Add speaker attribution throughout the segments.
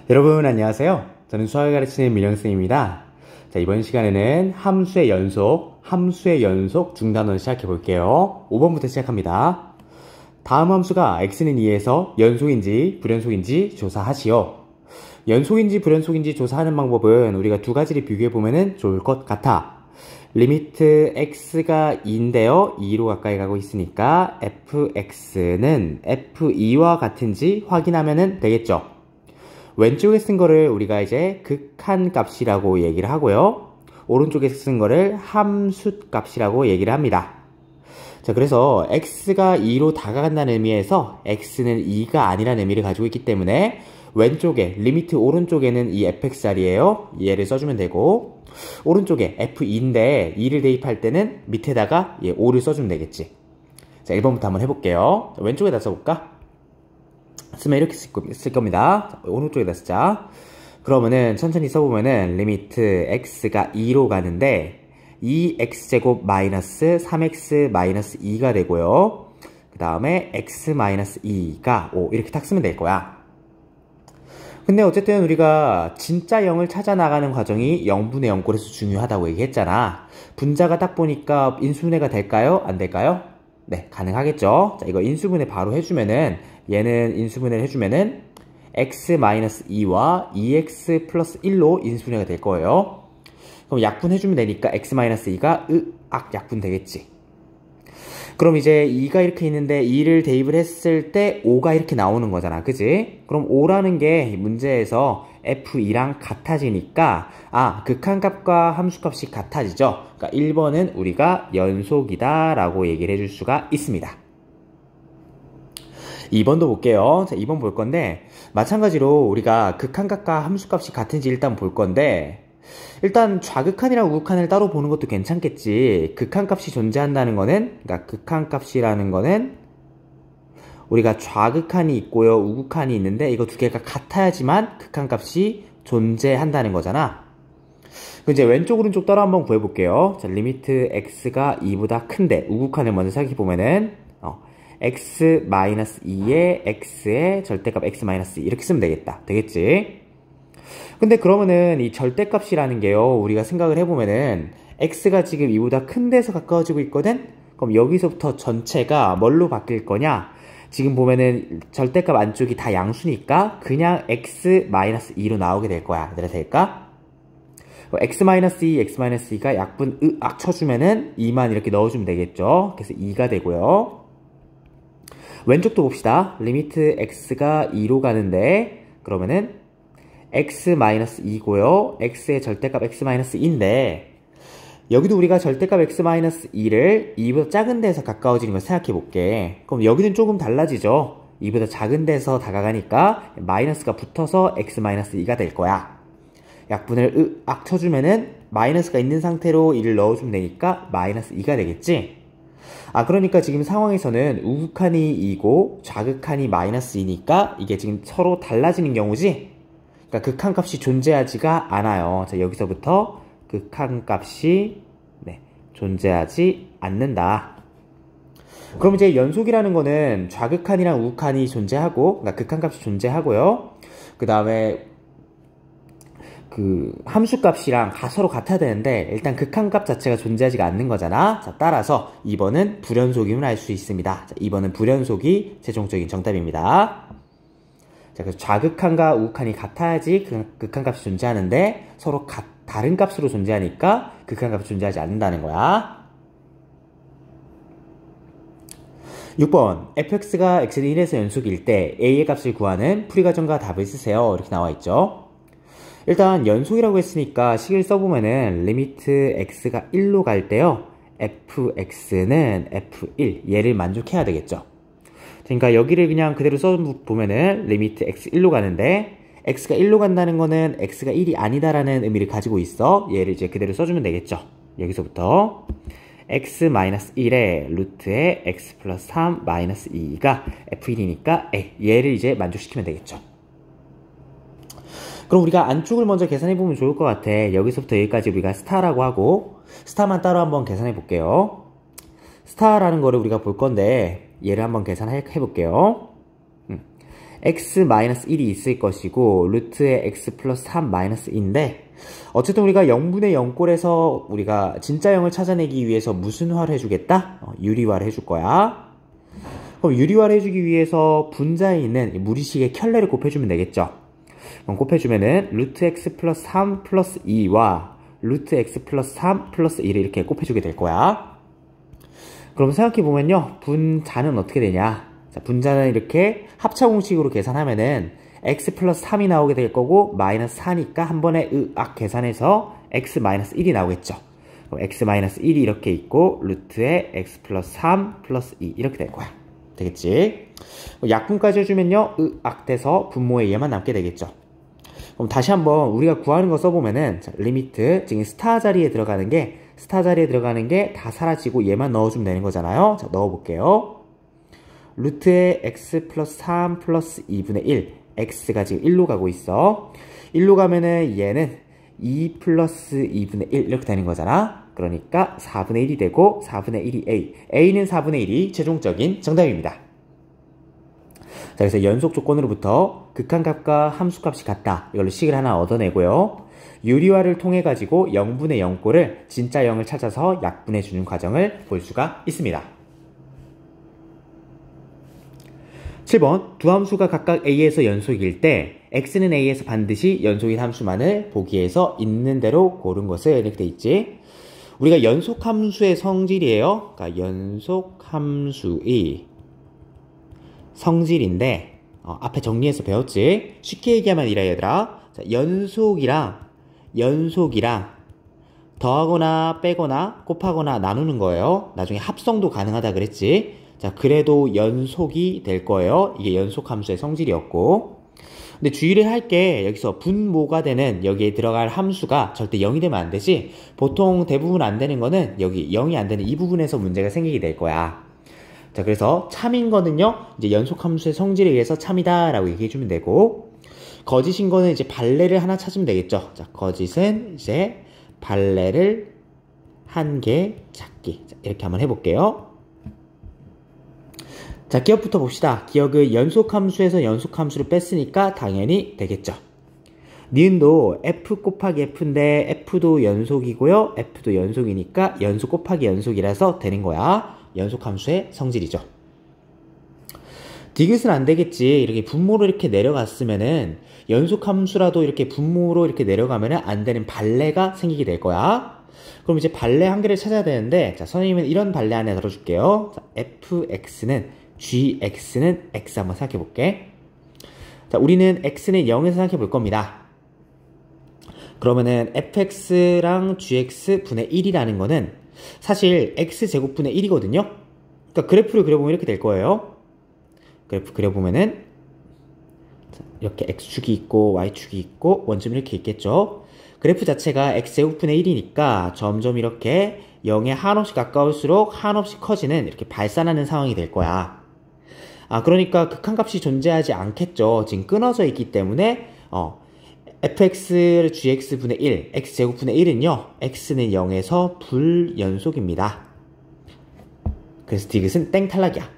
Speaker 1: 여러분 안녕하세요. 저는 수학을 가르치는 민영쌤입니다. 자, 이번 시간에는 함수의 연속 중단원을 시작해 볼게요. 5번부터 시작합니다. 다음 함수가 x는 2에서 연속인지 불연속인지 조사하시오. 연속인지 불연속인지 조사하는 방법은 우리가 두 가지를 비교해 보면 좋을 것 같아. 리미트 x가 2인데요. 2로 가까이 가고 있으니까 fx는 f2와 같은지 확인하면 되겠죠. 왼쪽에 쓴 거를 우리가 이제 극한값이라고 얘기를 하고요. 오른쪽에 쓴 거를 함수값이라고 얘기를 합니다. 자, 그래서 x가 2로 다가간다는 의미에서 x는 2가 아니라는 의미를 가지고 있기 때문에 왼쪽에 리미트 오른쪽에는 이 fx 자리에요. 얘를 써주면 되고, 오른쪽에 f2인데 2를 대입할 때는 밑에다가 5를 써주면 되겠지. 자, 1번부터 한번 해볼게요. 왼쪽에다 써볼까? 쓰면 이렇게 쓸 겁니다. 자, 오른쪽에다 쓰자. 그러면은 천천히 써보면은 리미트 x가 2로 가는데 2x제곱 마이너스 3x 마이너스 2가 되고요. 그 다음에 x 마이너스 2가 5 이렇게 딱 쓰면 될 거야. 근데 어쨌든 우리가 진짜 0을 찾아 나가는 과정이 0분의 0꼴에서 중요하다고 얘기했잖아. 분자가 딱 보니까 인수분해가 될까요? 안 될까요? 네, 가능하겠죠. 자, 이거 인수분해 바로 해주면은, 얘는 인수분해를 해주면은 x-2와 2x 플러스 1로 인수분해가 될 거예요. 그럼 약분해주면 되니까 x-2가 약분 되겠지. 그럼 이제 2가 이렇게 있는데 2를 대입을 했을 때 5가 이렇게 나오는 거잖아. 그지? 그럼 5라는 게 문제에서 f2랑 같아지니까 극한값과 함수값이 같아지죠. 그러니까 1번은 우리가 연속이다 라고 얘기를 해줄 수가 있습니다. 2번도 볼게요. 자, 2번 볼 건데 마찬가지로 우리가 극한값과 함수값이 같은지 일단 볼 건데, 일단 좌극한이랑 우극한을 따로 보는 것도 괜찮겠지. 극한값이 존재한다는 거는, 그러니까 극한값이라는 거는 우리가 좌극한이 있고요, 우극한이 있는데 이거 두 개가 같아야지만 극한값이 존재한다는 거잖아. 그럼 이제 왼쪽 오른쪽 따로 한번 구해볼게요. 자, 리미트 x가 2보다 큰데 우극한을 먼저 생각해보면은 x-2에 x의 절대값 x-2 이렇게 쓰면 되겠다. 되겠지? 근데 그러면은 이 절대값이라는 게요, 우리가 생각을 해보면은 x가 지금 2보다 큰 데서 가까워지고 있거든? 그럼 여기서부터 전체가 뭘로 바뀔 거냐? 지금 보면은 절대값 안쪽이 다 양수니까 그냥 x-2로 나오게 될 거야. 그래도 될까? x-2, x-2가 약분 쳐주면은 2만 이렇게 넣어주면 되겠죠. 그래서 2가 되고요. 왼쪽도 봅시다. 리미트 x가 2로 가는데 그러면은 x-2고요. x의 절대값 x-2인데 여기도 우리가 절대값 x-2를 2보다 작은 데서 가까워지는 걸 생각해 볼게. 그럼 여기는 조금 달라지죠. 2보다 작은 데서 다가가니까 마이너스가 붙어서 x-2가 될 거야. 약분을 쳐주면은 마이너스가 있는 상태로 2를 넣어주면 되니까 마이너스 2가 되겠지. 그러니까 지금 상황에서는 우극한이 2고 좌극한이 마이너스 2니까 이게 지금 서로 달라지는 경우지. 그러니까 극한값이 존재하지가 않아요. 자, 여기서부터 극한값이 존재하지 않는다. 그럼 이제 연속이라는 거는 좌극한이랑 우극한이 존재하고, 그러니까 극한값이 존재하고요. 그 다음에 그 함수값이랑 서로 같아야 되는데 일단 극한값 자체가 존재하지가 않는 거잖아. 자, 따라서 2번은 불연속임을 알 수 있습니다. 자, 2번은 불연속이 최종적인 정답입니다. 자, 그래서 좌극한과 우극한이 같아야지 극한값이 존재하는데 서로 다른 값으로 존재하니까 극한값이 존재하지 않는다는 거야. 6번 fx가 x는 1에서 연속일 때 a의 값을 구하는 풀이과정과 답을 쓰세요. 이렇게 나와있죠. 일단 연속이라고 했으니까 식을 써보면은 리미트 x가 1로 갈 때요, fx는 f1 얘를 만족해야 되겠죠. 그러니까 여기를 그냥 그대로 써보면은 리미트 x 1로 가는데 x가 1로 간다는 거는 x가 1이 아니다라는 의미를 가지고 있어. 얘를 이제 그대로 써주면 되겠죠. 여기서부터 x-1에 루트에 x 플러스 3 마이너스 2가 f1이니까 얘를 이제 만족시키면 되겠죠. 그럼 우리가 안쪽을 먼저 계산해보면 좋을 것 같아. 여기서부터 여기까지 우리가 스타라고 하고, 스타만 따로 한번 계산해 볼게요. 스타라는 거를 우리가 볼 건데 얘를 한번 계산해 볼게요. x-1이 있을 것이고 루트에 x 플러스 3 마이너스 2인데 어쨌든 우리가 0분의 0꼴에서 우리가 진짜 0을 찾아내기 위해서 무슨 화를 해주겠다? 유리화를 해줄 거야. 그럼 유리화를 해주기 위해서 분자에 있는 무리식의 켤레를 곱해주면 되겠죠. 그럼 곱해주면은 루트 x 플러스 3 플러스 2와 루트 x 플러스 3 플러스 2를 이렇게 곱해주게 될 거야. 그럼 생각해보면요. 분자는 어떻게 되냐? 자, 분자는 이렇게 합차공식으로 계산하면은 x 플러스 3이 나오게 될 거고 마이너스 4니까 한 번에 으악 계산해서 x 마이너스 1이 나오겠죠. 그럼 x 마이너스 1이 이렇게 있고 루트에 x 플러스 3 플러스 2 이렇게 될 거야. 되겠지? 약분까지 해주면요. 으악 돼서 분모에 얘만 남게 되겠죠. 그럼 다시 한번 우리가 구하는 거 써보면은 자, 리미트 지금 스타 자리에 들어가는 게 다 사라지고 얘만 넣어주면 되는 거잖아요. 자, 넣어볼게요. 루트에 x 플러스 3 플러스 2분의 1 x가 지금 1로 가고 있어. 1로 가면은 얘는 2 플러스 2분의 1 이렇게 되는 거잖아. 그러니까 4분의 1이 되고 4분의 1이 a. a는 4분의 1이 최종적인 정답입니다. 자, 그래서 연속 조건으로부터 극한값과 함수값이 같다. 이걸로 식을 하나 얻어내고요. 유리화를 통해 가지고 0분의 0꼴을 진짜 0을 찾아서 약분해주는 과정을 볼 수가 있습니다. 7번 두 함수가 각각 a에서 연속일 때 x는 a에서 반드시 연속인 함수만을 보기에서 있는 대로 고른 것을 이렇게 돼 있지. 우리가 연속함수의 성질이에요. 그러니까 연속함수의 성질인데 앞에 정리해서 배웠지. 쉽게 얘기하면 이라 얘들아. 자, 연속이랑 더하거나 빼거나 곱하거나 나누는 거예요. 나중에 합성도 가능하다 그랬지. 자, 그래도 연속이 될 거예요. 이게 연속함수의 성질이었고. 근데 주의를 할 게 여기서 분모가 되는 여기에 들어갈 함수가 절대 0이 되면 안 되지. 보통 대부분 안 되는 거는 여기 0이 안 되는 이 부분에서 문제가 생기게 될 거야. 자, 그래서 참인 거는요, 이제 연속함수의 성질에 의해서 참이다 라고 얘기해 주면 되고, 거짓인 거는 이제 발레를 하나 찾으면 되겠죠. 자, 거짓은 이제 발레를 한 개 찾기. 자, 이렇게 한번 해볼게요. 자, 기억부터 봅시다. 기억은 연속함수에서 연속함수를 뺐으니까 당연히 되겠죠. 니은도 f 곱하기 f인데 f도 연속이고요. f도 연속이니까 연속 곱하기 연속이라서 되는 거야. 연속함수의 성질이죠. 디귿은 안 되겠지. 이렇게 분모로 이렇게 내려갔으면은 연속함수라도 이렇게 분모로 이렇게 내려가면은 안 되는 발레가 생기게 될 거야. 그럼 이제 발레 한 개를 찾아야 되는데, 자, 선생님은 이런 발레 안에 들어줄게요. 자, fx는 gx는 x 한번 생각해 볼게. 자, 우리는 x는 0에서 생각해 볼 겁니다. 그러면은 fx랑 gx 분의 1이라는 거는 사실 x제곱분의 1이거든요. 그러니까 그래프를 그려보면 이렇게 될 거예요. 그래프 그려보면은 이렇게 x축이 있고 y축이 있고 원점이 이렇게 있겠죠. 그래프 자체가 x제곱분의 1이니까 점점 이렇게 0에 한없이 가까울수록 한없이 커지는 이렇게 발산하는 상황이 될 거야. 그러니까 극한값이 존재하지 않겠죠. 지금 끊어져 있기 때문에 fx gx분의 1, x제곱분의 1은요. x는 0에서 불연속입니다. 그래서 디귿은 땡 탈락이야.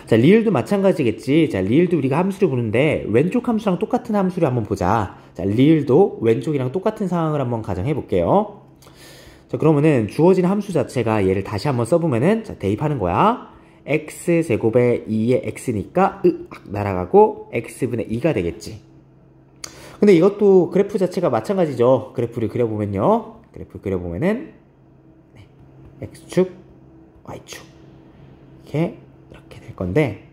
Speaker 1: 자, 리을도 마찬가지겠지. 자, 리을도 우리가 함수를 보는데 왼쪽 함수랑 똑같은 함수를 한번 보자. 자, 리을도 왼쪽이랑 똑같은 상황을 한번 가정해 볼게요. 자, 그러면은 주어진 함수 자체가 얘를 다시 한번 써보면은 자, 대입하는 거야. x제곱에 2의 x니까 날아가고 x분의 2가 되겠지. 근데 이것도 그래프 자체가 마찬가지죠. 그래프를 그려보면요. 그래프 그려보면은 x축, y축 이렇게 될 건데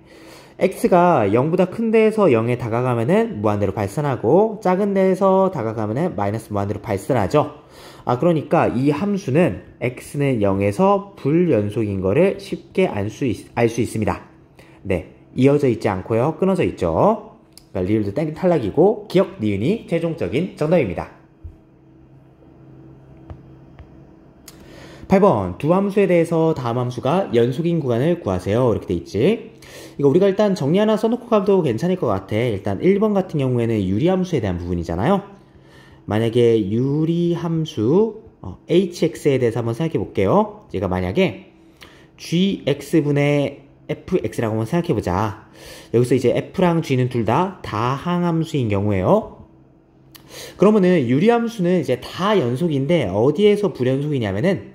Speaker 1: x가 0보다 큰 데에서 0에 다가가면은 무한대로 발산하고 작은 데에서 다가가면은 마이너스 무한대로 발산하죠. 그러니까 이 함수는 x는 0에서 불연속인 거를 쉽게 알 수 있습니다. 네, 이어져 있지 않고요. 끊어져 있죠. 그러니까 리을도 땡 탈락이고 기억 니은이 최종적인 정답입니다. 8번 두 함수에 대해서 다음 함수가 연속인 구간을 구하세요. 이렇게 돼 있지. 이거 우리가 일단 정리 하나 써놓고 가도 괜찮을 것 같아. 일단 1번 같은 경우에는 유리함수에 대한 부분이잖아요. 만약에 유리함수 hx에 대해서 한번 생각해 볼게요. 제가 만약에 gx분의 fx라고 한번 생각해보자. 여기서 이제 f랑 g는 둘 다 다항함수인 경우에요. 그러면은 유리함수는 이제 다 연속인데 어디에서 불연속이냐면은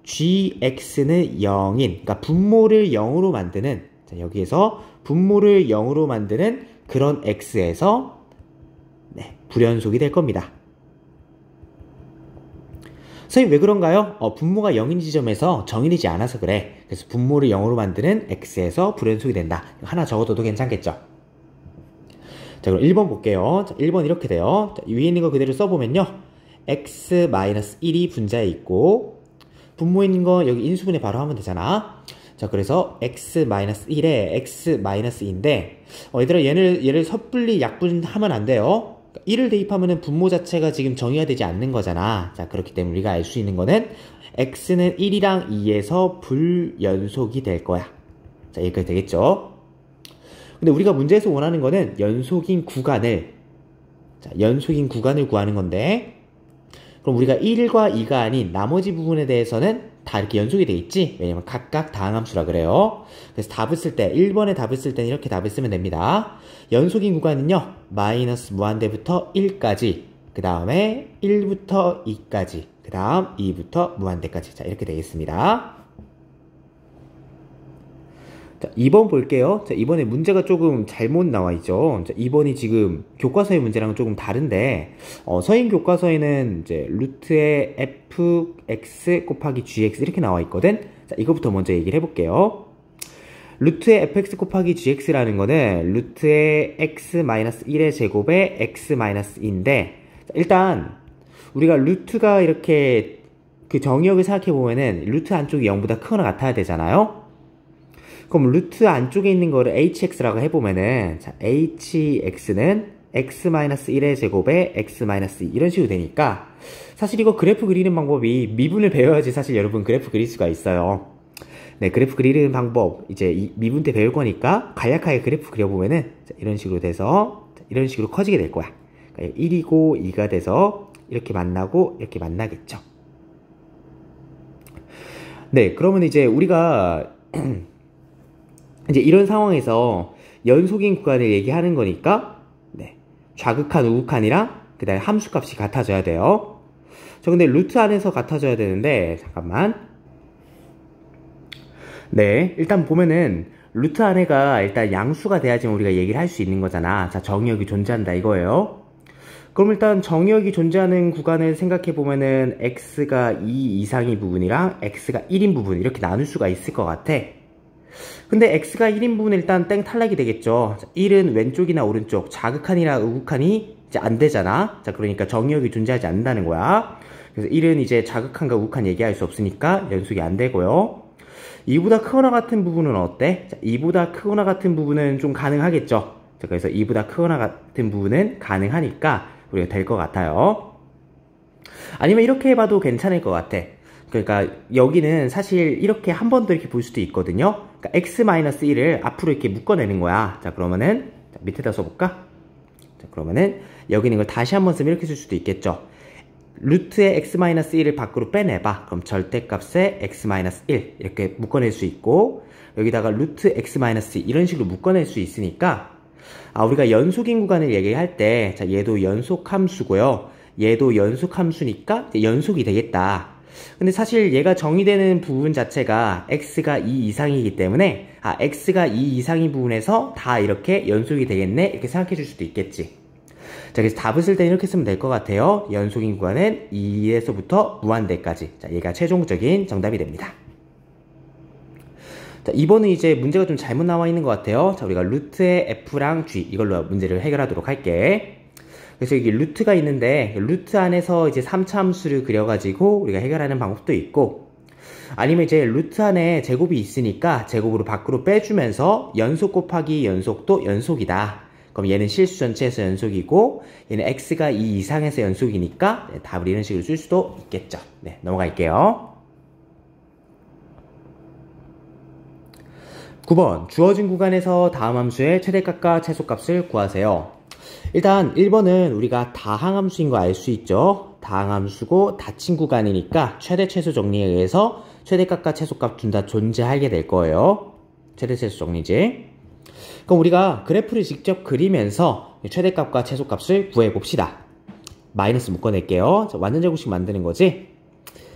Speaker 1: gx는 0인, 그러니까 분모를 0으로 만드는, 자, 여기에서 분모를 0으로 만드는 그런 x에서 불연속이 될 겁니다. 선생님 왜 그런가요? 분모가 0인 지점에서 정의되지 않아서 그래. 그래서 분모를 0으로 만드는 x에서 불연속이 된다. 하나 적어둬도 괜찮겠죠? 자, 그럼 1번 볼게요. 자, 1번 이렇게 돼요. 자, 위에 있는 거 그대로 써보면요. x-1이 분자에 있고, 분모에 있는 거 여기 인수분해 바로 하면 되잖아. 자, 그래서 x-1에 x-2인데, 얘들아, 얘를 섣불리 약분하면 안 돼요. 1을 대입하면은 분모 자체가 지금 정의가 되지 않는 거잖아. 자, 그렇기 때문에 우리가 알 수 있는 거는 x는 1이랑 2에서 불연속이 될 거야. 자, 여기까지 되겠죠? 근데 우리가 문제에서 원하는 거는 연속인 구간을 구하는 건데, 그럼 우리가 1과 2가 아닌 나머지 부분에 대해서는 다 이렇게 연속이 돼 있지? 왜냐면 각각 다항함수라 그래요. 그래서 답을 쓸 때, 1번에 답을 쓸 때는 이렇게 답을 쓰면 됩니다. 연속인 구간은요, 마이너스 무한대부터 1까지, 그 다음에 1부터 2까지, 그 다음 2부터 무한대까지. 자, 이렇게 되겠습니다. 자, 2번 볼게요. 자, 이번에 문제가 조금 잘못 나와 있죠. 자, 2번이 지금 교과서의 문제랑은 조금 다른데, 서인 교과서에는 이제 루트의 fx 곱하기 gx 이렇게 나와 있거든. 자, 이거부터 먼저 얘기를 해볼게요. 루트의 fx 곱하기 gx라는 거는 루트의 x-1의 제곱에 x-2인데, 일단 우리가 루트가 이렇게 그 정의역을 생각해보면은 루트 안쪽이 0보다 크거나 같아야 되잖아요. 그럼 루트 안쪽에 있는 거를 hx라고 해보면은, 자, hx는 x-1의 제곱에 x-2 이런 식으로 되니까, 사실 이거 그래프 그리는 방법이 미분을 배워야지 사실 여러분 그래프 그릴 수가 있어요. 네, 그래프 그리는 방법 이제 미분 때 배울 거니까 간략하게 그래프 그려보면은, 자, 이런 식으로 돼서, 자, 이런 식으로 커지게 될 거야. 그러니까 1이고 2가 돼서 이렇게 만나고 이렇게 만나겠죠. 네, 그러면 이제 우리가 이제 이런 상황에서 연속인 구간을 얘기하는 거니까, 네, 좌극한, 우극한이랑 그 다음에 함수값이 같아져야 돼요. 저 근데 루트 안에서 같아져야 되는데, 잠깐만. 네, 일단 보면은 루트 안에가 일단 양수가 돼야지만 우리가 얘기를 할 수 있는 거잖아. 자, 정의역이 존재한다 이거예요. 그럼 일단 정의역이 존재하는 구간을 생각해 보면은 x가 2 이상인 부분이랑 x가 1인 부분 이렇게 나눌 수가 있을 것 같아. 근데 x가 1인 부분은 일단 땡 탈락이 되겠죠. 자, 1은 왼쪽이나 오른쪽, 좌극한이나 우극한이 이제 안 되잖아. 자, 그러니까 정의역이 존재하지 않는다는 거야. 그래서 1은 이제 좌극한과 우극한 얘기할 수 없으니까 연속이 안 되고요. 2보다 크거나 같은 부분은 어때? 자, 2보다 크거나 같은 부분은 좀 가능하겠죠. 자, 그래서 2보다 크거나 같은 부분은 가능하니까 우리가 될 것 같아요. 아니면 이렇게 해봐도 괜찮을 것 같아. 그러니까 여기는 사실 이렇게 한 번 더 이렇게 볼 수도 있거든요. 그러니까 x-1을 앞으로 이렇게 묶어내는 거야. 자, 그러면은 자, 밑에다 써볼까? 자, 그러면은 여기 있는 걸 다시 한 번 쓰면 이렇게 쓸 수도 있겠죠. 루트의 x-1을 밖으로 빼내봐. 그럼 절대값의 x-1 이렇게 묶어낼 수 있고, 여기다가 루트 x-2 이런 식으로 묶어낼 수 있으니까, 우리가 연속인 구간을 얘기할 때, 자, 얘도 연속함수고요. 얘도 연속함수니까 연속이 되겠다. 근데 사실 얘가 정의되는 부분 자체가 x가 2 이상이기 때문에 x가 2 이상인 부분에서 다 이렇게 연속이 되겠네 이렇게 생각해 줄 수도 있겠지. 자, 그래서 답을 쓸 때는 이렇게 쓰면 될 것 같아요. 연속인 구간은 2에서부터 무한대까지. 자, 얘가 최종적인 정답이 됩니다. 자, 2번은 이제 문제가 좀 잘못 나와 있는 것 같아요. 자, 우리가 루트의 f랑 g 이걸로 문제를 해결하도록 할게. 그래서 여기 루트가 있는데 루트 안에서 이제 3차 함수를 그려가지고 우리가 해결하는 방법도 있고, 아니면 이제 루트 안에 제곱이 있으니까 제곱으로 밖으로 빼주면서 연속 곱하기 연속도 연속이다. 그럼 얘는 실수 전체에서 연속이고 얘는 x가 2 이상에서 연속이니까 답을 이런 식으로 쓸 수도 있겠죠. 네, 넘어갈게요. 9번 주어진 구간에서 다음 함수의 최대값과 최소값을 구하세요. 일단 1번은 우리가 다항함수인 거 알 수 있죠. 다항함수고 닫힌 구간이니까 최대 최소 정리에 의해서 최대값과 최소값 둘 다 존재하게 될 거예요. 최대 최소 정리지. 그럼 우리가 그래프를 직접 그리면서 최대값과 최소값을 구해봅시다. 마이너스 묶어낼게요. 완전 제곱식 만드는 거지.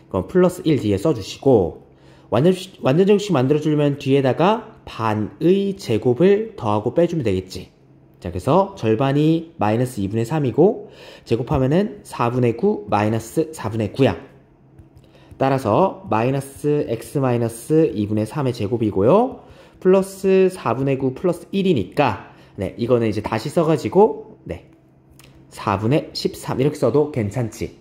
Speaker 1: 그럼 플러스 1 뒤에 써주시고, 완전 제곱식 만들어주려면 뒤에다가 반의 제곱을 더하고 빼주면 되겠지. 자, 그래서 절반이 마이너스 2분의 3이고 제곱하면은 4분의 9 마이너스 4분의 9야. 따라서 마이너스 x 마이너스 2분의 3의 제곱이고요. 플러스 4분의 9 플러스 1이니까 네, 이거는 이제 다시 써가지고 네, 4분의 13 이렇게 써도 괜찮지.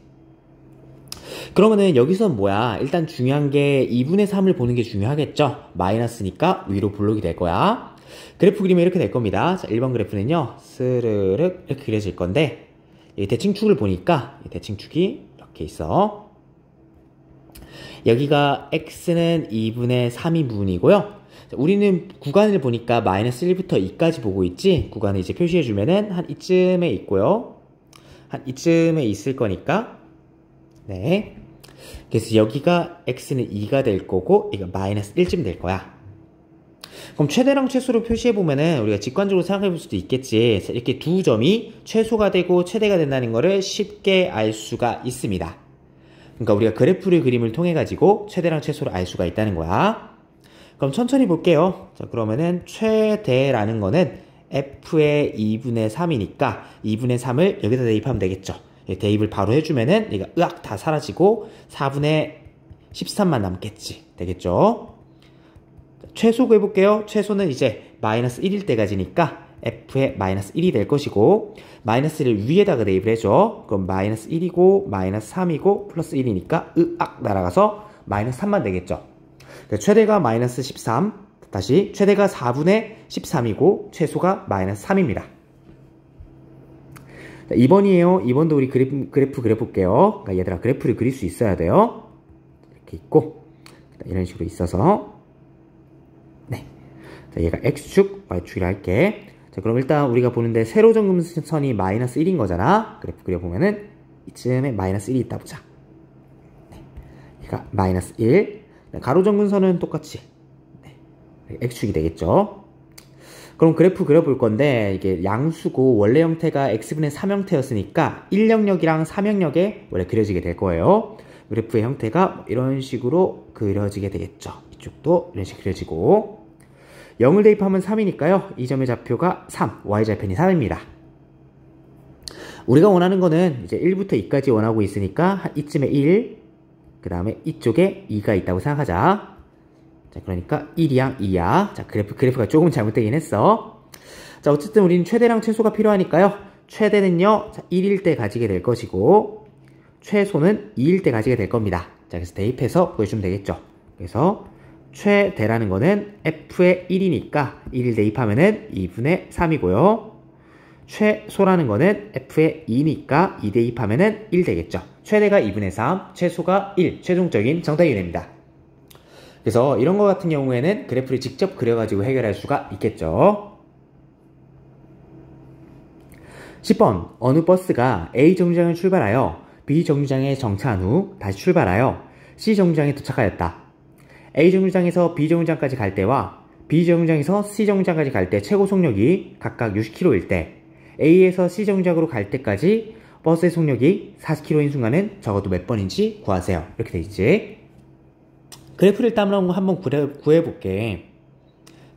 Speaker 1: 그러면은 여기서 뭐야? 일단 중요한 게 2분의 3을 보는 게 중요하겠죠? 마이너스니까 위로 블록이 될 거야. 그래프 그리면 이렇게 될 겁니다. 자, 1번 그래프는요, 스르륵 이렇게 그려질 건데, 이 대칭축을 보니까, 이 대칭축이 이렇게 있어. 여기가 x는 2분의 3인 부분이고요. 우리는 구간을 보니까 마이너스 1부터 2까지 보고 있지, 구간을 이제 표시해주면은 한 이쯤에 있고요. 한 이쯤에 있을 거니까, 네. 그래서 여기가 x는 2가 될 거고, 이거 마이너스 1쯤 될 거야. 그럼 최대랑 최소로 표시해보면은 우리가 직관적으로 생각해 볼 수도 있겠지. 이렇게 두 점이 최소가 되고 최대가 된다는 거를 쉽게 알 수가 있습니다. 그러니까 우리가 그래프를 그림을 통해 가지고 최대랑 최소를 알 수가 있다는 거야. 그럼 천천히 볼게요. 자, 그러면은 최대라는 거는 f의 2분의 3이니까 2분의 3을 여기다 대입하면 되겠죠. 대입을 바로 해주면은 얘가 으악 다 사라지고 4분의 13만 남겠지. 되겠죠? 최소 구해볼게요. 최소는 이제 마이너스 1일 때까지니까 f의 마이너스 1이 될 것이고, 마이너스를 위에다가 대입을 해줘. 그럼 마이너스 1이고 마이너스 3이고 플러스 1이니까 으악 날아가서 마이너스 3만 되겠죠. 최대가 마이너스 13, 다시 최대가 4분의 13이고 최소가 마이너스 3입니다. 2번이에요. 2번도 우리 그래프 그려볼게요. 그러니까 얘들아, 그래프를 그릴 수 있어야 돼요. 이렇게 있고 이런 식으로 있어서, 네, 자, 얘가 x축, y축이라 할게. 자, 그럼 일단 우리가 보는데 세로정금선이 마이너스 1인 거잖아. 그래프 그려보면은 이쯤에 마이너스 1이 있다 보자. 네, 얘가 마이너스 1. 가로정근선은 똑같이 네, x축이 되겠죠. 그럼 그래프 그려볼 건데, 이게 양수고 원래 형태가 x분의 3 형태였으니까 1영역이랑 3영역에 원래 그려지게 될 거예요. 그래프의 형태가 이런 식으로 그려지게 되겠죠. 이쪽도 이런 식으로 그려지고, 0을 대입하면 3이니까요. 이 점의 좌표가 3, y좌편이 3입니다. 우리가 원하는 거는 이제 1부터 2까지 원하고 있으니까 이쯤에 1, 그 다음에 이쪽에 2가 있다고 생각하자. 자, 그러니까 1이랑 2야. 자, 그래프가 조금 잘못되긴 했어. 자, 어쨌든 우리는 최대랑 최소가 필요하니까요. 최대는요, 1일 때 가지게 될 것이고, 최소는 2일 때 가지게 될 겁니다. 자, 그래서 대입해서 구해주면 되겠죠. 그래서 최대라는 거는 f의 1이니까 1일 대입하면은 2분의 3이고요. 최소라는 거는 f의 2니까 2 대입하면은 1 되겠죠. 최대가 2분의 3, 최소가 1, 최종적인 정답이 됩니다. 그래서 이런 거 같은 경우에는 그래프를 직접 그려가지고 해결할 수가 있겠죠. 10번, 어느 버스가 A 정류장을 출발하여 B 정류장에 정차한 후 다시 출발하여 C 정류장에 도착하였다. A 정류장에서 B 정류장까지 갈 때와 B 정류장에서 C 정류장까지 갈 때 최고 속력이 각각 60km일 때, A에서 C 정류장으로 갈 때까지 버스의 속력이 40km인 순간은 적어도 몇 번인지 구하세요. 이렇게 돼 있지. 그래프를 일단 한번 구해볼게.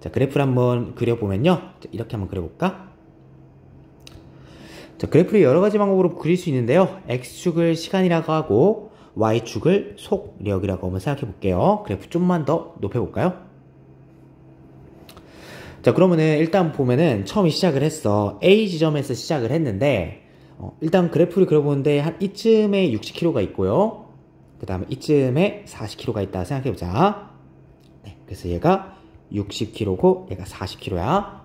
Speaker 1: 자, 그래프를 한번 그려보면요. 이렇게 한번 그려볼까? 자, 그래프를 여러 가지 방법으로 그릴 수 있는데요. X축을 시간이라고 하고 Y축을 속력이라고 한번 생각해 볼게요. 그래프 좀만 더 높여볼까요? 자, 그러면은 일단 보면은 처음 시작을 했어. A 지점에서 시작을 했는데, 일단 그래프를 그려보는데 한 이쯤에 60km가 있고요. 그 다음에 이쯤에 40km가 있다 생각해보자. 네, 그래서 얘가 60km고 얘가 40km야.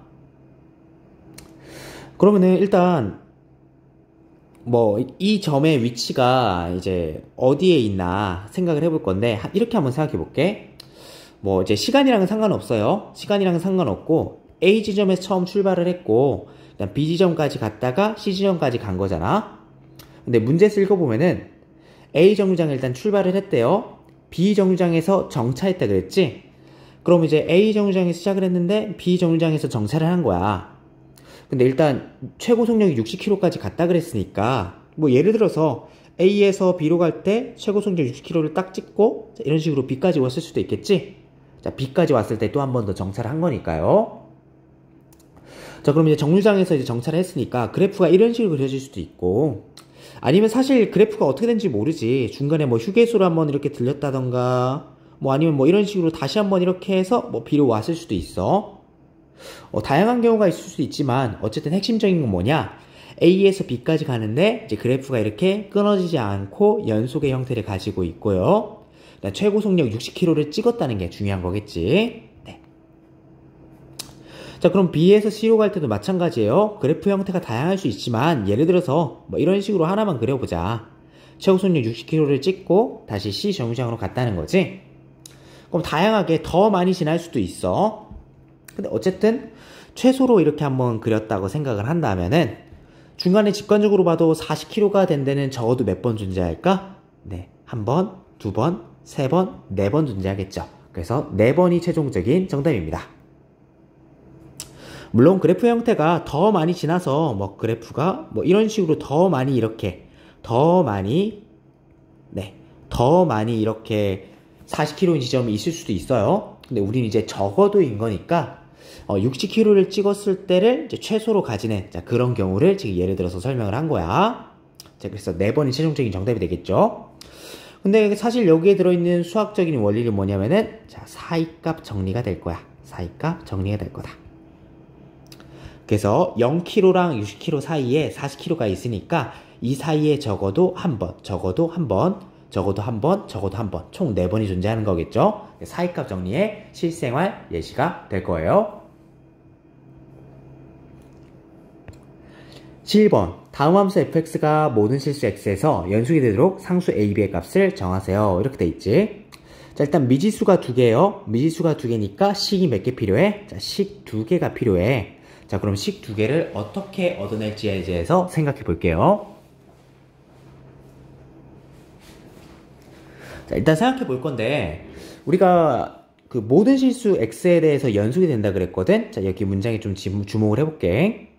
Speaker 1: 그러면은 일단 뭐 이 점의 위치가 이제 어디에 있나 생각을 해볼 건데, 이렇게 한번 생각해 볼게. 뭐 이제 시간이랑은 상관없어요. 시간이랑은 상관없고 A 지점에서 처음 출발을 했고 그다음 B 지점까지 갔다가 C 지점까지 간 거잖아. 근데 문제에서 읽어보면은 A 정류장에 일단 출발을 했대요. B 정류장에서 정차했다 그랬지. 그럼 이제 A 정류장에서 시작을 했는데 B 정류장에서 정차를 한 거야. 근데 일단 최고 속력이 60km까지 갔다 그랬으니까 뭐 예를 들어서 A에서 B로 갈 때 최고 속력 60km를 딱 찍고 이런 식으로 B까지 왔을 수도 있겠지. 자, B까지 왔을 때 또 한 번 더 정차를 한 거니까요. 자, 그럼 이제 정류장에서 이제 정차를 했으니까 그래프가 이런 식으로 그려질 수도 있고, 아니면 사실 그래프가 어떻게 된지 모르지. 중간에 뭐 휴게소를 한번 이렇게 들렸다던가, 뭐 아니면 뭐 이런 식으로 다시 한번 이렇게 해서 뭐 B로 왔을 수도 있어. 다양한 경우가 있을 수도 있지만 어쨌든 핵심적인 건 뭐냐? A에서 B까지 가는데 이제 그래프가 이렇게 끊어지지 않고 연속의 형태를 가지고 있고요. 최고 속력 60km를 찍었다는 게 중요한 거겠지. 네. 자, 그럼 B에서 C로 갈 때도 마찬가지예요. 그래프 형태가 다양할 수 있지만 예를 들어서 뭐 이런 식으로 하나만 그려보자. 최고 속력 60km를 찍고 다시 C 정류장으로 갔다는 거지. 그럼 다양하게 더 많이 지날 수도 있어. 근데 어쨌든 최소로 이렇게 한번 그렸다고 생각을 한다면은 중간에 직관적으로 봐도 40km가 된 데는 적어도 몇 번 존재할까? 네, 한 번, 두 번, 세 번, 네 번 존재하겠죠. 그래서 네 번이 최종적인 정답입니다. 물론 그래프 형태가 더 많이 지나서 뭐 그래프가 뭐 이런 식으로 더 많이 이렇게 더 많이 이렇게 40km인 지점이 있을 수도 있어요. 근데 우린 이제 적어도인 거니까 60km를 찍었을 때를 이제 최소로 가지는 그런 경우를 지금 예를 들어서 설명을 한 거야. 자, 그래서 네 번이 최종적인 정답이 되겠죠. 근데 사실 여기에 들어있는 수학적인 원리는 뭐냐면은 사이값 정리가 될 거야. 사이값 정리가 될 거다. 그래서 0km랑 60km 사이에 40km가 있으니까 이 사이에 적어도 한 번, 적어도 한 번, 적어도 한 번, 적어도 한 번, 총 4번이 존재하는 거겠죠. 사이값 정리의 실생활 예시가 될 거예요. 7번, 다음 함수 fx가 모든 실수 x에서 연속이 되도록 상수 a, b의 값을 정하세요. 이렇게 돼 있지. 자, 일단 미지수가 2개예요. 미지수가 2개니까 식이 몇 개 필요해? 자, 식 2개가 필요해. 자, 그럼 식 2개를 어떻게 얻어낼지에 대해서 생각해 볼게요. 자, 일단 생각해 볼 건데, 우리가 그 모든 실수 x에 대해서 연속이 된다 그랬거든? 자, 여기 문장에 좀 주목을 해볼게.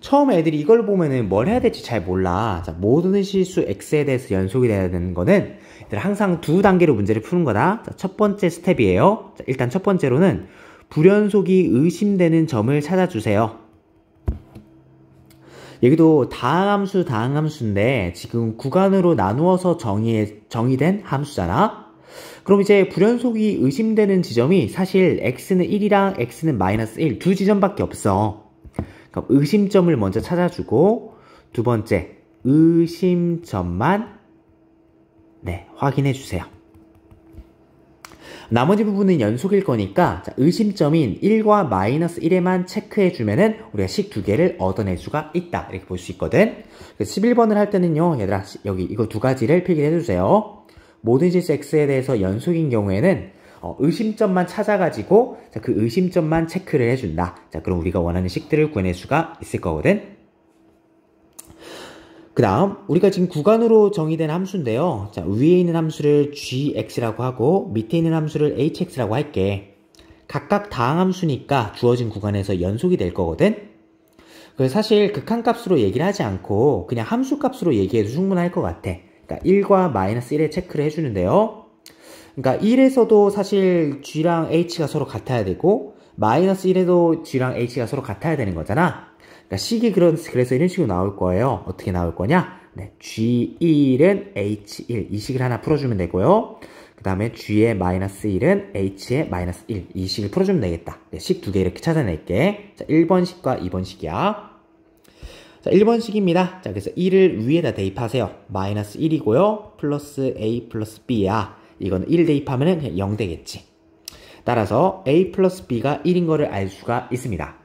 Speaker 1: 처음에 애들이 이걸 보면은 뭘 해야 될지 잘 몰라. 자, 모든 실수 x에 대해서 연속이 돼야 되는 거는 항상 두 단계로 문제를 푸는 거다. 자, 첫 번째 스텝이에요. 자, 일단 첫 번째로는 불연속이 의심되는 점을 찾아주세요. 여기도 다항함수인데 지금 구간으로 나누어서 정의된 함수잖아. 그럼 이제 불연속이 의심되는 지점이 사실 x는 1이랑 x는 -1 두 지점밖에 없어. 그럼 의심점을 먼저 찾아주고 두 번째 의심점만 확인해 주세요. 나머지 부분은 연속일 거니까 의심점인 1과 -1에만 체크해 주면은 우리가 식 2개를 얻어낼 수가 있다. 이렇게 볼 수 있거든. 그래서 11번을 할 때는요, 얘들아 여기 이거 두 가지를 필기해 주세요. 모든 실수 x에 대해서 연속인 경우에는 의심점만 찾아가지고 그 의심점만 체크를 해준다. 자, 그럼 우리가 원하는 식들을 구해낼 수가 있을 거거든. 그 다음 우리가 지금 구간으로 정의된 함수인데요. 자, 위에 있는 함수를 gx라고 하고 밑에 있는 함수를 hx라고 할게. 각각 다항함수니까 주어진 구간에서 연속이 될 거거든. 그래서 사실 극한값으로 얘기를 하지 않고 그냥 함수값으로 얘기해도 충분할 것 같아. 그러니까 1과 -1에 체크를 해주는데요. 그러니까 1에서도 사실 g랑 h가 서로 같아야 되고 -1에도 g랑 h가 서로 같아야 되는 거잖아. 그러니까 식이 그래서 이런 식으로 나올 거예요. 어떻게 나올 거냐? G1은 H1 이 식을 하나 풀어주면 되고요. 그 다음에 G의 -1은 H의 -1 이 식을 풀어주면 되겠다. 식 두 개 이렇게 찾아낼게. 자, 1번 식과 2번 식이야. 자, 1번 식입니다. 자, 그래서 1을 위에다 대입하세요. -1이고요. 플러스 A 플러스 B야. 이거는 1 대입하면 그냥 0 되겠지. 따라서 A 플러스 B가 1인 거를 알 수가 있습니다.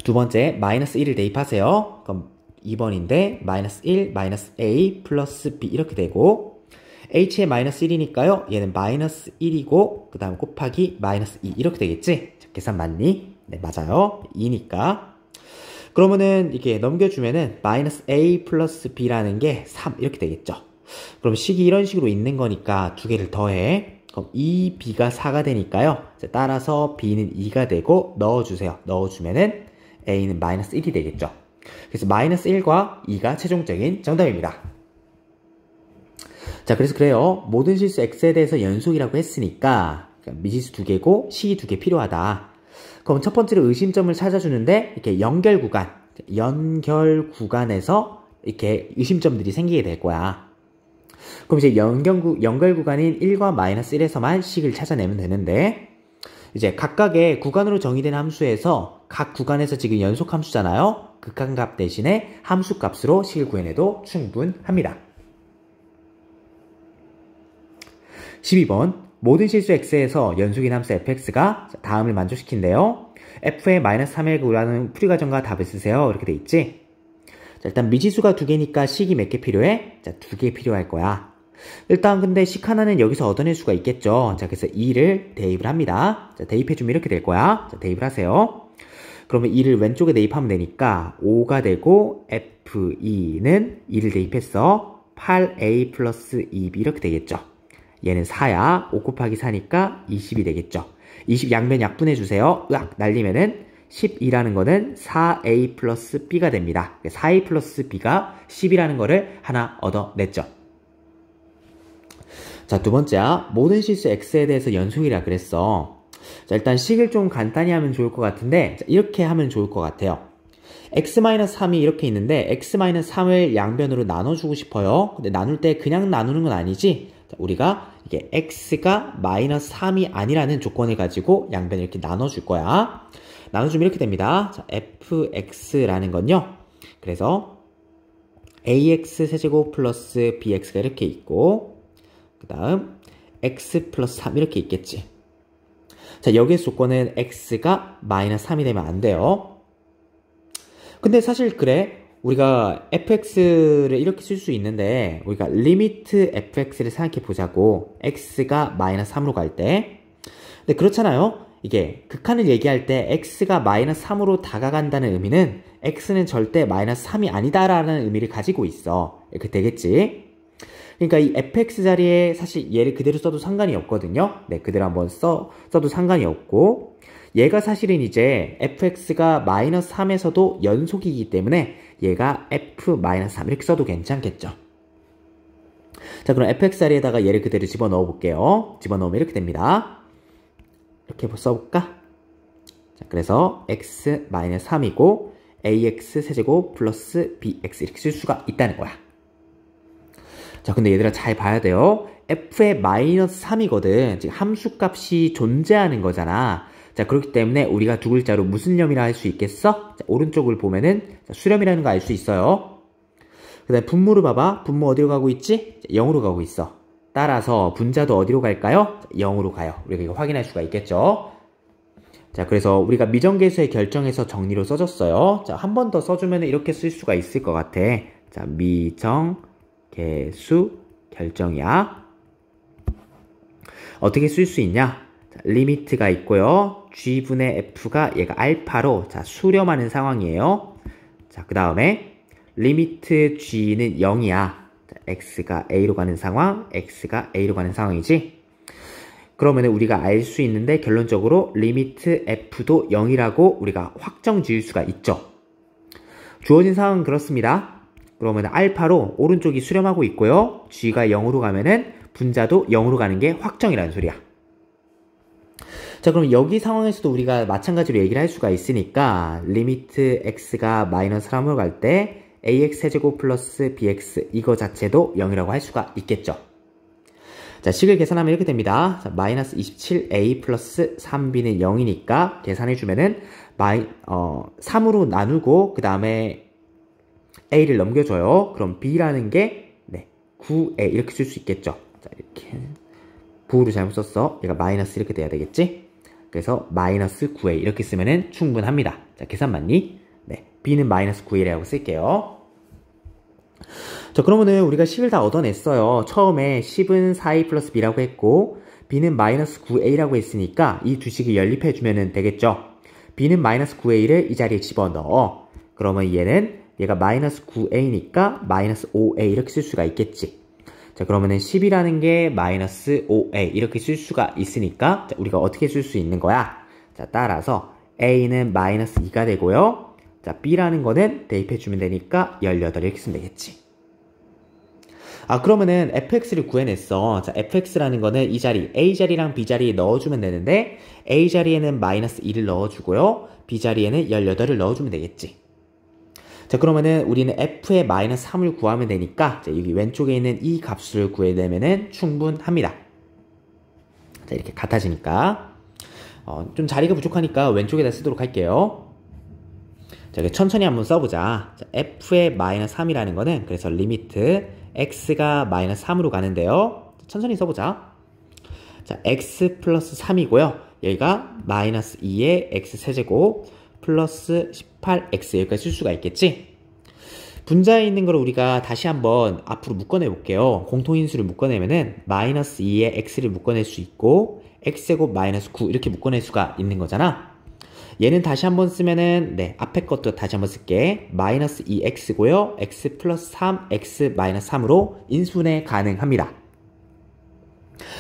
Speaker 1: 두 번째, -1을 대입하세요. 그럼 2번인데, -1, -A 플러스 B 이렇게 되고, H의 -1이니까요. 얘는 -1이고, 그 다음 곱하기 -2 이렇게 되겠지? 자, 계산 맞니? 네, 맞아요. 2니까. 그러면은 이렇게 넘겨주면은 -A 플러스 B라는 게 3 이렇게 되겠죠. 그럼 식이 이런 식으로 있는 거니까 두 개를 더해. 그럼 2b가 4가 되니까요. 자, 따라서 b는 2가 되고 넣어주세요. 넣어주면은 a는 마이너스 1이 되겠죠. 그래서 마이너스 1과 2가 최종적인 정답입니다. 자, 그래서 그래요. 모든 실수 x에 대해서 연속이라고 했으니까 미지수 2개고 식이 2개 필요하다. 그럼 첫 번째로 의심점을 찾아주는데 이렇게 연결 구간에서 이렇게 의심점들이 생기게 될 거야. 그럼 이제 연결 구간인 1과 마이너스 1에서만 식을 찾아내면 되는데, 이제 각각의 구간으로 정의된 함수에서 각 구간에서 지금 연속 함수잖아요. 극한값 대신에 함수 값으로 식을 구해내도 충분합니다. 12번 모든 실수 x에서 연속인 함수 fx가 다음을 만족시킨대요. f의 마이너스 3을 구하는 풀이 과정과 답을 쓰세요. 이렇게 돼 있지. 자, 일단 미지수가 2개니까 식이 몇 개 필요해? 자, 2개 필요할 거야. 일단 근데 식 하나는 여기서 얻어낼 수가 있겠죠. 자, 그래서 2를 대입을 합니다. 자, 대입해주면 이렇게 될 거야. 자, 대입을 하세요. 그러면 2를 왼쪽에 대입하면 되니까 5가 되고 f2는 2를 대입했어. 8a 플러스 2b 이렇게 되겠죠. 얘는 4야. 5 곱하기 4니까 20이 되겠죠. 20 양변 약분해주세요. 으악 날리면은 12라는 거는 4a 플러스 b가 됩니다. 4a 플러스 b가 10이라는 거를 하나 얻어냈죠. 자, 두 번째야. 모든 실수 x에 대해서 연속이라 그랬어. 자, 일단 식을 좀 간단히 하면 좋을 것 같은데, 자, 이렇게 하면 좋을 것 같아요. x-3이 이렇게 있는데 x-3을 양변으로 나눠주고 싶어요. 근데 나눌 때 그냥 나누는 건 아니지. 자, 우리가 이게 x가 마이너스 3이 아니라는 조건을 가지고 양변을 이렇게 나눠줄 거야. 나눠주면 이렇게 됩니다. 자, fx라는 건요. 그래서 ax 세제곱 플러스 bx가 이렇게 있고, 그 다음 x 플러스 3 이렇게 있겠지. 자, 여기의 조건은 x가 마이너스 3이 되면 안 돼요. 근데 사실 그래. 우리가 fx를 이렇게 쓸 수 있는데 우리가 리미트 fx를 생각해 보자고. x가 마이너스 3으로 갈 때. 근데 그렇잖아요. 이게 극한을 얘기할 때 x가 마이너스 3으로 다가간다는 의미는 x는 절대 마이너스 3이 아니다라는 의미를 가지고 있어. 이렇게 되겠지. 그러니까 이 fx 자리에 사실 얘를 그대로 써도 상관이 없거든요. 네, 그대로 한번 써도 상관이 없고, 얘가 사실은 이제 fx가 마이너스 3에서도 연속이기 때문에 얘가 f-3 이렇게 써도 괜찮겠죠. 자, 그럼 fx 자리에다가 얘를 그대로 집어넣어 볼게요. 집어넣으면 이렇게 됩니다. 이렇게 써볼까? 자, 그래서 x-3이고 ax 세제곱 플러스 bx 이렇게 쓸 수가 있다는 거야. 자, 근데 얘들아 잘 봐야 돼요. f의 마이너스 3이거든. 지금 함수값이 존재하는 거잖아. 자, 그렇기 때문에 우리가 두 글자로 무슨 념이라 할 수 있겠어? 자, 오른쪽을 보면은 수렴이라는 거 알 수 있어요. 그 다음에 분모를 봐봐. 분모 어디로 가고 있지? 자, 0으로 가고 있어. 따라서 분자도 어디로 갈까요? 자, 0으로 가요. 우리가 이거 확인할 수가 있겠죠. 자, 그래서 우리가 미정계수의 결정에서 정리로 써줬어요. 자, 한 번 더 써주면 이렇게 쓸 수가 있을 것 같아. 자, 미정계수 결정이야. 어떻게 쓸 수 있냐? 자, 리미트가 있고요. g분의 f가 얘가 알파로 자, 수렴하는 상황이에요. 자, 그 다음에 리미트 g는 0이야. 자, x가 a로 가는 상황, x가 a로 가는 상황이지. 그러면 우리가 알 수 있는데 결론적으로 리미트 f도 0이라고 우리가 확정 지을 수가 있죠. 주어진 상황은 그렇습니다. 그러면 알파로 오른쪽이 수렴하고 있고요. g가 0으로 가면은 분자도 0으로 가는 게 확정이라는 소리야. 자, 그럼 여기 상황에서도 우리가 마찬가지로 얘기를 할 수가 있으니까 리미트 x가 마이너스 3으로 갈 때 ax 세제곱 플러스 bx 이거 자체도 0이라고 할 수가 있겠죠. 자, 식을 계산하면 이렇게 됩니다. 자, 마이너스 27a 플러스 3b는 0이니까 계산해주면은 3으로 나누고 그 다음에 a를 넘겨줘요. 그럼 b라는 게 9a 이렇게 쓸 수 있겠죠. 자, 이렇게 부호로 잘못 썼어. 얘가 마이너스 이렇게 돼야 되겠지. 그래서 마이너스 9a 이렇게 쓰면은 충분합니다. 자, 계산 맞니? 네, b는 마이너스 9a라고 쓸게요. 자, 그러면은 우리가 식을 다 얻어냈어요. 처음에 10은 4a 플러스 b라고 했고 b는 마이너스 9a라고 했으니까 이 두 식을 연립해주면 되겠죠. b는 마이너스 9a를 이 자리에 집어넣어. 그러면 얘가 마이너스 9a니까 마이너스 5a 이렇게 쓸 수가 있겠지. 자, 그러면은 10이라는 게 마이너스 5a 이렇게 쓸 수가 있으니까 자, 우리가 어떻게 쓸 수 있는 거야? 자, 따라서 a는 마이너스 2가 되고요. 자, b라는 거는 대입해주면 되니까 18 이렇게 쓰면 되겠지. 아, 그러면은 fx를 구해냈어. 자, fx라는 거는 이 자리, a 자리랑 b 자리에 넣어주면 되는데 a 자리에는 마이너스 2를 넣어주고요. b 자리에는 18을 넣어주면 되겠지. 자, 그러면은 우리는 f의 마이너스 3을 구하면 되니까 자, 여기 왼쪽에 있는 이 값을 구해내면은 충분합니다. 자, 이렇게 같아지니까 좀 자리가 부족하니까 왼쪽에다 쓰도록 할게요. 자, 천천히 한번 써보자. 자, f의 마이너스 3이라는 거는 그래서 리미트 x가 마이너스 3으로 가는데요. 천천히 써보자. 자, x 플러스 3이고요. 여기가 마이너스 2의 x 세제곱 플러스 18x 여기까지 쓸 수가 있겠지? 분자에 있는 걸 우리가 다시 한번 앞으로 묶어내 볼게요. 공통인수를 묶어내면은 마이너스 2의 x를 묶어낼 수 있고 x제곱 마이너스 9 이렇게 묶어낼 수가 있는 거잖아. 얘는 다시 한번 쓰면은 네, 앞에 것도 다시 한번 쓸게. 마이너스 2x고요. x 플러스 3, x 마이너스 3으로 인수분해 가능합니다.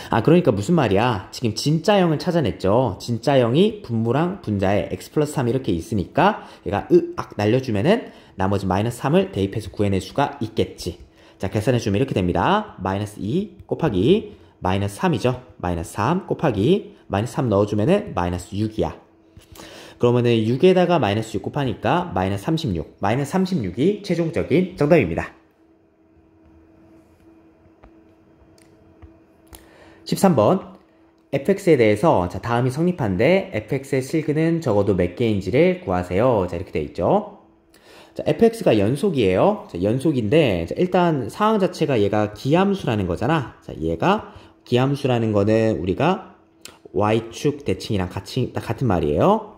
Speaker 1: 아, 그러니까 무슨 말이야? 지금 진짜형을 찾아냈죠. 진짜형이 분모랑 분자에 x 플러스 3 이렇게 있으니까 얘가 으악 날려주면은 나머지 마이너스 3을 대입해서 구해낼 수가 있겠지. 자, 계산해주면 이렇게 됩니다. 마이너스 2 곱하기 마이너스 3이죠. 마이너스 3 곱하기 마이너스 3 넣어주면은 마이너스 6이야. 그러면은 6에다가 마이너스 6 곱하니까 마이너스 36. 마이너스 36이 최종적인 정답입니다. 13번 fx에 대해서 자, 다음이 성립한데 fx의 실근은 적어도 몇 개인지를 구하세요. 자, 이렇게 돼 있죠. 자, fx가 연속이에요. 자, 연속인데 자, 일단 상황 자체가 얘가 기함수라는 거잖아. 자, 얘가 기함수라는 거는 우리가 y축 대칭이랑 같은 말이에요.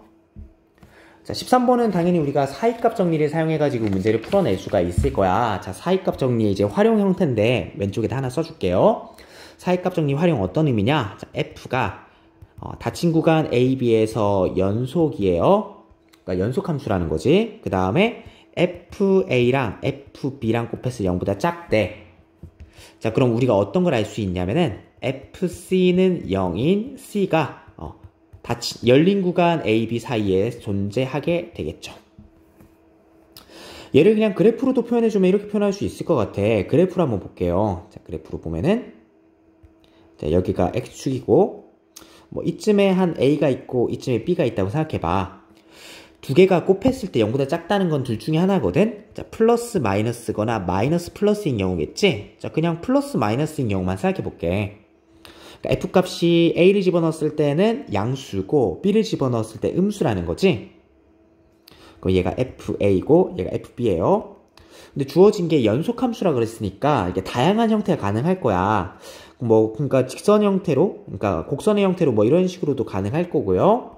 Speaker 1: 자, 13번은 당연히 우리가 사이값 정리를 사용해가지고 문제를 풀어낼 수가 있을 거야. 자, 사이값 정리 이제 활용 형태인데 왼쪽에다 하나 써줄게요. 사이값 정리 활용 어떤 의미냐? 자, f가 닫힌 구간 a, b에서 연속이에요. 그러니까 연속함수라는 거지. 그 다음에 fa랑 fb랑 곱해서 0보다 작대. 자, 그럼 우리가 어떤 걸 알 수 있냐면은 fc는 0인 c가 열린 구간 a, b 사이에 존재하게 되겠죠. 얘를 그냥 그래프로도 표현해주면 이렇게 표현할 수 있을 것 같아. 그래프로 한번 볼게요. 자, 그래프로 보면은 자, 여기가 x축이고 뭐 이쯤에 한 a가 있고 이쯤에 b가 있다고 생각해봐. 두 개가 곱했을 때 0보다 작다는 건 둘 중에 하나거든. 자, 플러스 마이너스거나 마이너스 플러스인 경우겠지. 자, 그냥 플러스 마이너스인 경우만 생각해볼게. 그러니까 f값이 a를 집어넣었을 때는 양수고 b를 집어넣었을 때 음수라는 거지. 그럼 얘가 fa고 얘가 fb예요. 근데 주어진 게 연속함수라 그랬으니까 이게 다양한 형태가 가능할 거야. 뭐 그러니까 직선 형태로, 그러니까 곡선의 형태로 뭐 이런 식으로도 가능할 거고요.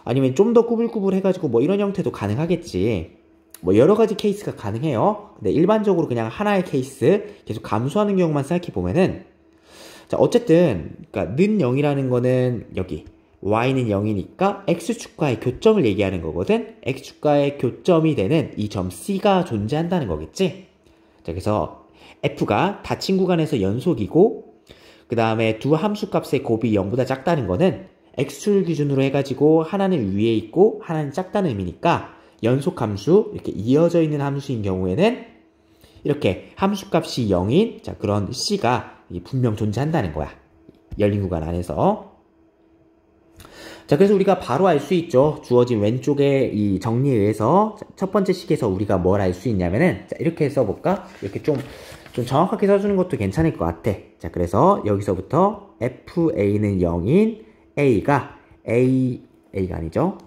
Speaker 1: 아니면 좀 더 꾸불꾸불 해가지고 뭐 이런 형태도 가능하겠지. 뭐 여러 가지 케이스가 가능해요. 근데 일반적으로 그냥 하나의 케이스 계속 감소하는 경우만 생각해 보면은 자, 어쨌든 그러니까 는 0이라는 거는 여기 y는 0이니까 x축과의 교점을 얘기하는 거거든. x축과의 교점이 되는 이 점 c가 존재한다는 거겠지. 자, 그래서 f가 닫힌 구간에서 연속이고 그 다음에 두 함수값의 곱이 0보다 작다는 거는 x축을 기준으로 해가지고 하나는 위에 있고 하나는 작다는 의미니까 연속함수 이렇게 이어져 있는 함수인 경우에는 이렇게 함수값이 0인 자, 그런 c가 분명 존재한다는 거야. 열린 구간 안에서. 자, 그래서 우리가 바로 알 수 있죠. 주어진 왼쪽의 이 정리에 의해서 첫 번째 식에서 우리가 뭘 알 수 있냐면은 자, 이렇게 써볼까? 이렇게 좀 정확하게 써주는 것도 괜찮을 것 같아. 자, 그래서 여기서부터 fa는 0인 a가 아니죠.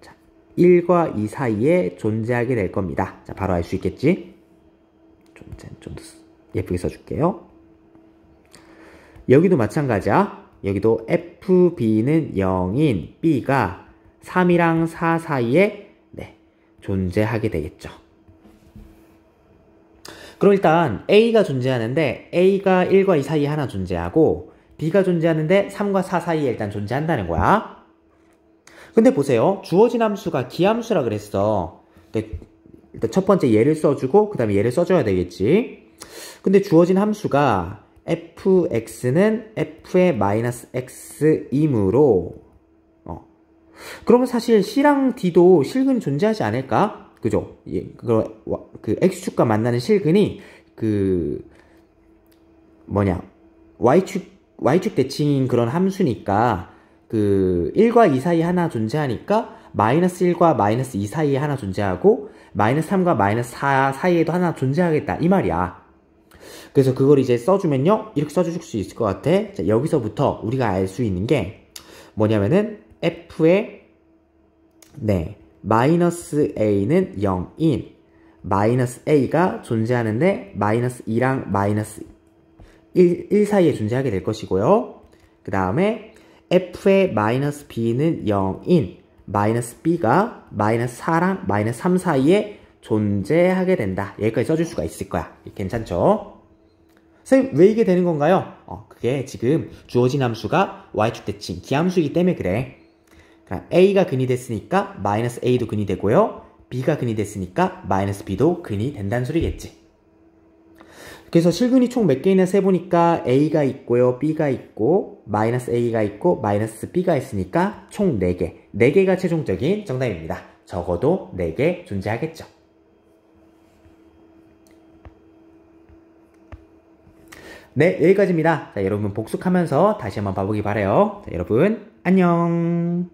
Speaker 1: 자, 1과 2 사이에 존재하게 될 겁니다. 자, 바로 알 수 있겠지? 좀 더 예쁘게 써줄게요. 여기도 마찬가지야. 여기도 fb는 0인 b가 3이랑 4 사이에 네, 존재하게 되겠죠. 그럼 일단 a가 존재하는데 a가 1과 2 사이에 하나 존재하고 b가 존재하는데 3과 4 사이에 일단 존재한다는 거야. 근데 보세요. 주어진 함수가 기함수라 그랬어. 일단 첫 번째 얘를 써주고 그 다음에 얘를 써줘야 되겠지. 근데 주어진 함수가 fx는 f의 마이너스 x이므로 그러면 사실 c랑 d도 실근이 존재하지 않을까? 그죠? 예, 그 x축과 만나는 실근이 y축 대칭인 그런 함수니까 1과 2 사이에 하나 존재하니까 마이너스 1과 마이너스 2 사이에 하나 존재하고 마이너스 3과 마이너스 4 사이에도 하나 존재하겠다 이 말이야. 그래서 그걸 이제 써주면요 이렇게 써줄 수 있을 것 같아. 자, 여기서부터 우리가 알 수 있는 게 뭐냐면은 f의 마이너스 a는 0인 마이너스 a가 존재하는데 마이너스 2랑 마이너스 1 사이에 존재하게 될 것이고요. 그 다음에 f의 마이너스 b는 0인 마이너스 b가 마이너스 4랑 마이너스 3 사이에 존재하게 된다. 여기까지 써줄 수가 있을 거야. 괜찮죠? 선생님 왜 이게 되는 건가요? 그게 지금 주어진 함수가 y축 대칭 기함수이기 때문에 그래. 그러니까 a가 근이 됐으니까 마이너스 a도 근이 되고요. b가 근이 됐으니까 마이너스 b도 근이 된다는 소리겠지. 그래서 실근이 총 몇 개 있나 세보니까 a가 있고요. b가 있고 마이너스 a가 있고 마이너스 b가 있으니까 총 4개. 4개가 최종적인 정답입니다. 적어도 4개 존재하겠죠. 네, 여기까지입니다. 자, 여러분 복습하면서 다시 한번 봐보기 바라요. 자, 여러분 안녕.